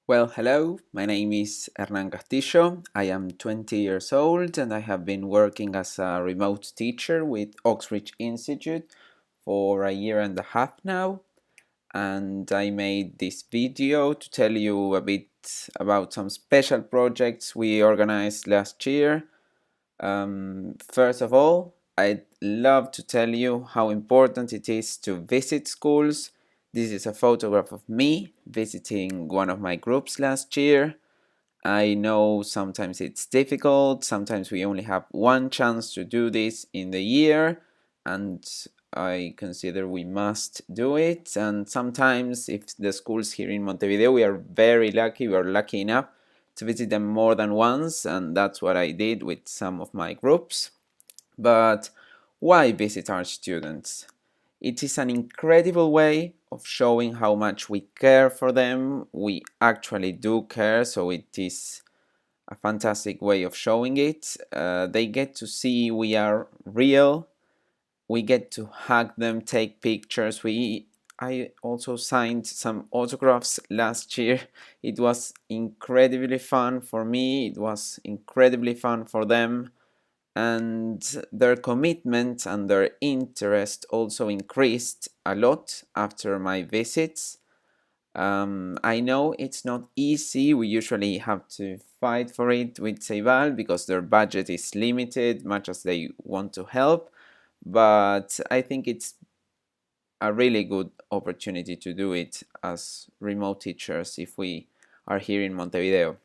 Well, hello, my name is Hernan Castillo. I am 20 years old and I have been working as a remote teacher with Oxbridge Institute for a year and a half now. And I made this video to tell you a bit about some special projects we organized last year. First of all, I'd love to tell you how important it is to visit schools. This is a photograph of me visiting one of my groups last year. I know sometimes it's difficult, sometimes we only have one chance to do this in the year, and I consider we must do it. And sometimes, if the schools here in Montevideo, we are very lucky, we are lucky enough to visit them more than once, and that's what I did with some of my groups. But why visit our students? It is an incredible way of showing how much we care for them. We actually do care, so it is a fantastic way of showing it. They get to see we are real. We get to hug them, take pictures. I also signed some autographs last year. It was incredibly fun for me. It was incredibly fun for them, and their commitment and their interest also increased a lot after my visits. I know it's not easy. We usually have to fight for it with Ceibal because their budget is limited, much as they want to help. But I think it's a really good opportunity to do it as remote teachers if we are here in Montevideo.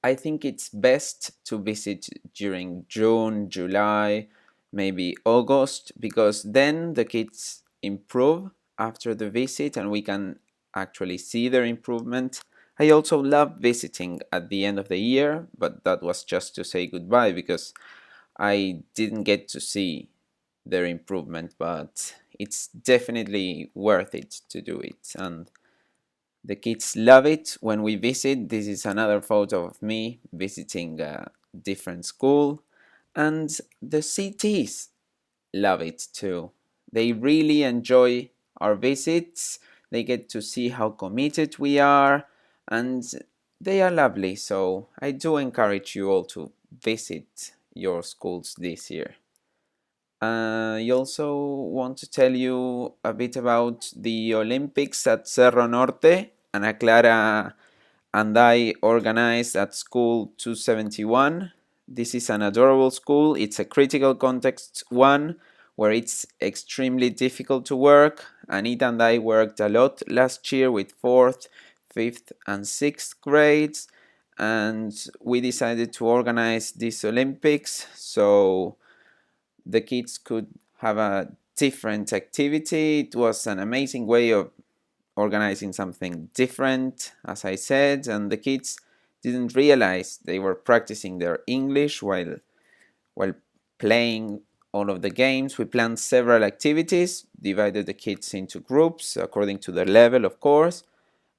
I think it's best to visit during June, July, maybe August, because then the kids improve after the visit and we can actually see their improvement. I also love visiting at the end of the year, but that was just to say goodbye because I didn't get to see their improvement, but it's definitely worth it to do it. And the kids love it when we visit. This is another photo of me visiting a different school. And the CTs love it too. They really enjoy our visits. They get to see how committed we are, and they are lovely. So I do encourage you all to visit your schools this year. I also want to tell you a bit about the Olympics at Cerro Norte. Ana Clara and I organized at School 271. This is an adorable school. It's a critical context one where it's extremely difficult to work. Anita and I worked a lot last year with 4th, 5th, and 6th grades, and we decided to organize these Olympics so the kids could have a different activity. It was an amazing way of organizing something different, as I said, and the kids didn't realize they were practicing their English while playing all of the games. We planned several activities, divided the kids into groups according to their level, of course,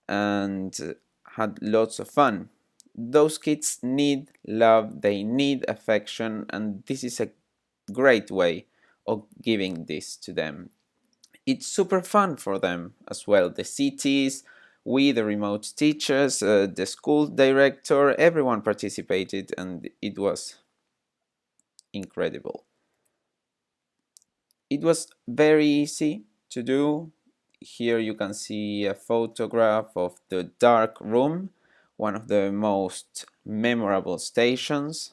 and had lots of fun. Those kids need love, they need affection, and this is a great way of giving this to them. It's super fun for them as well. The CTs, we, the remote teachers, the school director, everyone participated, and it was incredible. It was very easy to do. Here you can see a photograph of the dark room, one of the most memorable stations.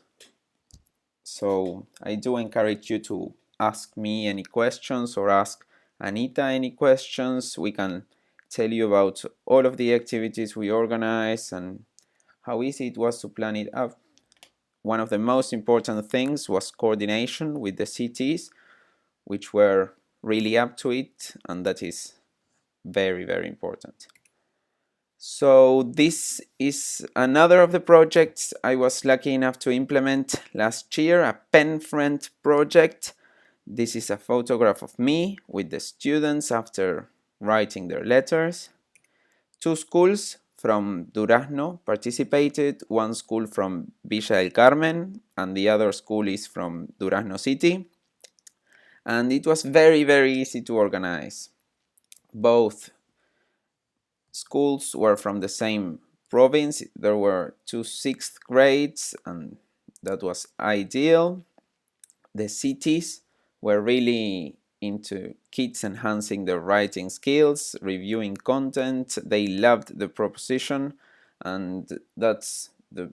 So I do encourage you to ask me any questions or ask Anita any questions. We can tell you about all of the activities we organize and how easy it was to plan it out. One of the most important things was coordination with the cities, which were really up to it, and that is very, very important. So this is another of the projects I was lucky enough to implement last year, a pen friend project. This is a photograph of me with the students after writing their letters. Two schools from Durazno participated, one school from Villa del Carmen and the other school is from Durazno City. And it was very, very easy to organize. Both schools were from the same province. There were two sixth grades, and that was ideal. The cities were really into kids enhancing their writing skills, reviewing content. They loved the proposition, and that's the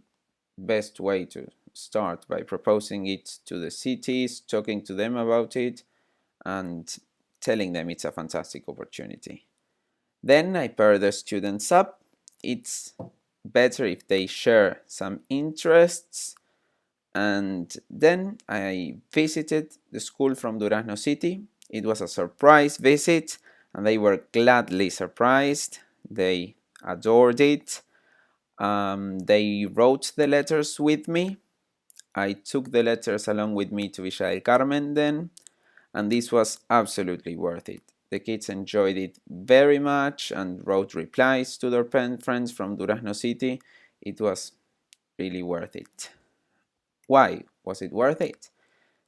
best way to start, by proposing it to the cities, talking to them about it, and telling them it's a fantastic opportunity. Then I pair the students up. It's better if they share some interests. And then I visited the school from Durazno City. It was a surprise visit, and they were gladly surprised. They adored it. They wrote the letters with me. I took the letters along with me to Villa del Carmen then, and this was absolutely worth it. The kids enjoyed it very much and wrote replies to their friends from Durazno City. It was really worth it. Why was it worth it?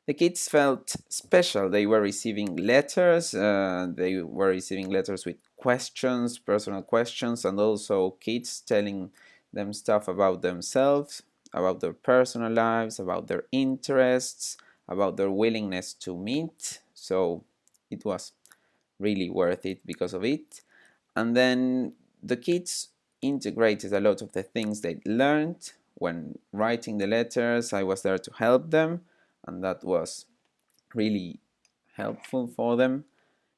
The kids felt special. They were receiving letters. They were receiving letters with questions, personal questions, and also kids telling them stuff about themselves, about their personal lives, about their interests, about their willingness to meet. So it was really worth it because of it. And then the kids integrated a lot of the things they learned when writing the letters. I was there to help them, and that was really helpful for them.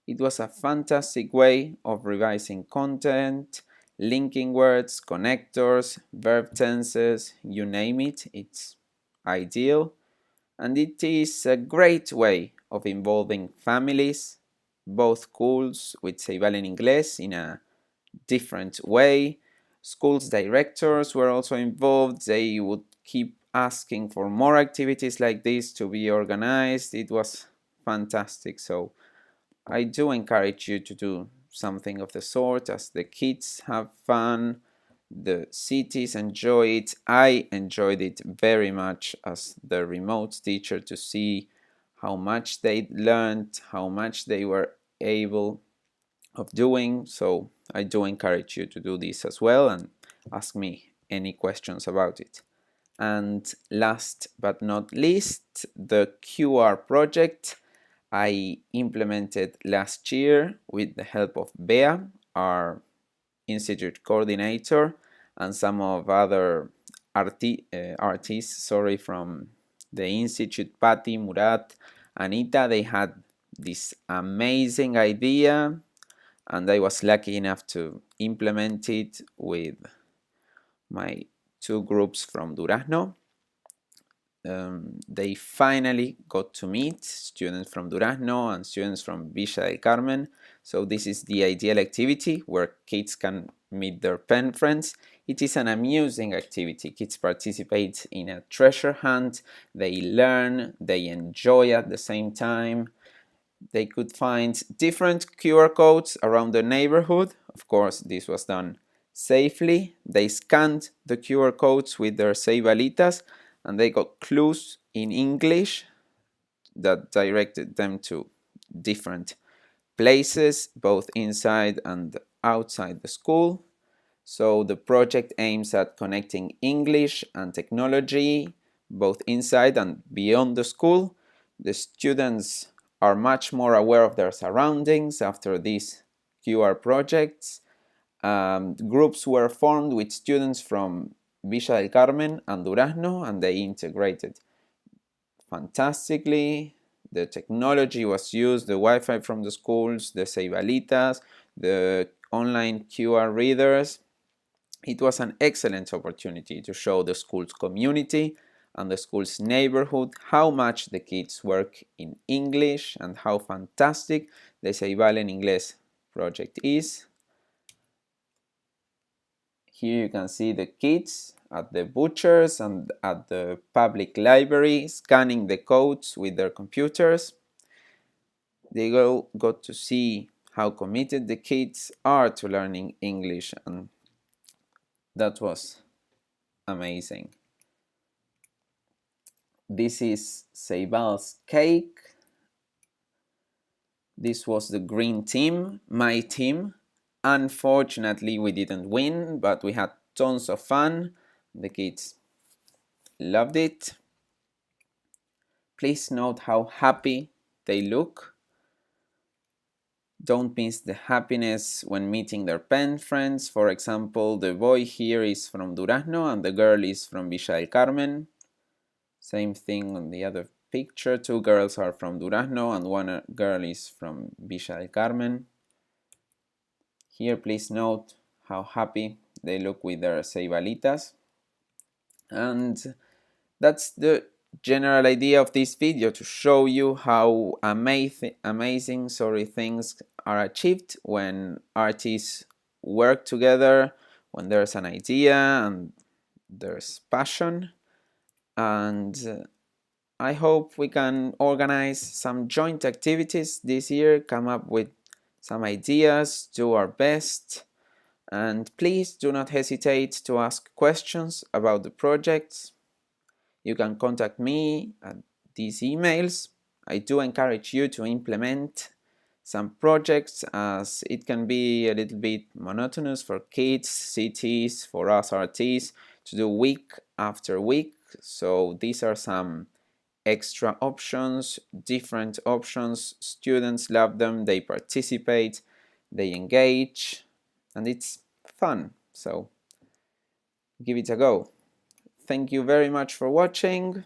It was a fantastic way of revising content, linking words, connectors, verb tenses, you name it. It's ideal. And it is a great way of involving families, both schools with Ceibal en Inglés in a different way. Schools directors were also involved. They would keep asking for more activities like this to be organized. It was fantastic. So I do encourage you to do something of the sort, as the kids have fun, the cities enjoy it. I enjoyed it very much as the remote teacher, to see how much they learned, how much they were able of doing. So I do encourage you to do this as well and ask me any questions about it. And last but not least, the QR project I implemented last year with the help of Bea, our institute coordinator, and some of other artists from the institute, Patty, Murat, Anita. They had this amazing idea, and I was lucky enough to implement it with my two groups from Durazno. They finally got to meet students from Durazno and students from Villa del Carmen. So this is the ideal activity where kids can meet their pen friends. It is an amusing activity. Kids participate in a treasure hunt. They learn, they enjoy at the same time. They could find different QR codes around the neighborhood. Of course, this was done safely. They scanned the QR codes with their ceibalitas, and they got clues in English that directed them to different places, both inside and outside the school. So the project aims at connecting English and technology, both inside and beyond the school. The students are much more aware of their surroundings after these QR projects. Groups were formed with students from Villa del Carmen and Durazno, and they integrated fantastically. The technology was used, the Wi-Fi from the schools, the ceibalitas, the online QR readers. It was an excellent opportunity to show the school's community and the school's neighborhood how much the kids work in English and how fantastic the Ceibal en Inglés project is. Here you can see the kids at the butchers and at the public library scanning the codes with their computers. They all got to see how committed the kids are to learning English, and that was amazing. This is Ceibal's cake. This was the green team, my team. Unfortunately, we didn't win, but we had tons of fun. The kids loved it. Please note how happy they look. Don't miss the happiness when meeting their pen friends. For example, the boy here is from Durazno and the girl is from Villa del Carmen. Same thing on the other picture. Two girls are from Durazno and one girl is from Villa del Carmen. Here, please note how happy they look with their ceibalitas. And that's the general idea of this video, to show you how amazing things are achieved when artists work together, when there's an idea and there's passion. And I hope we can organize some joint activities this year, come up with some ideas, do our best. And please do not hesitate to ask questions about the projects. You can contact me at these emails. I do encourage you to implement some projects, as it can be a little bit monotonous for kids, cities, for us artists to do week after week. So these are some extra options, different options. Students love them, they participate, they engage, and it's fun. So give it a go. Thank you very much for watching.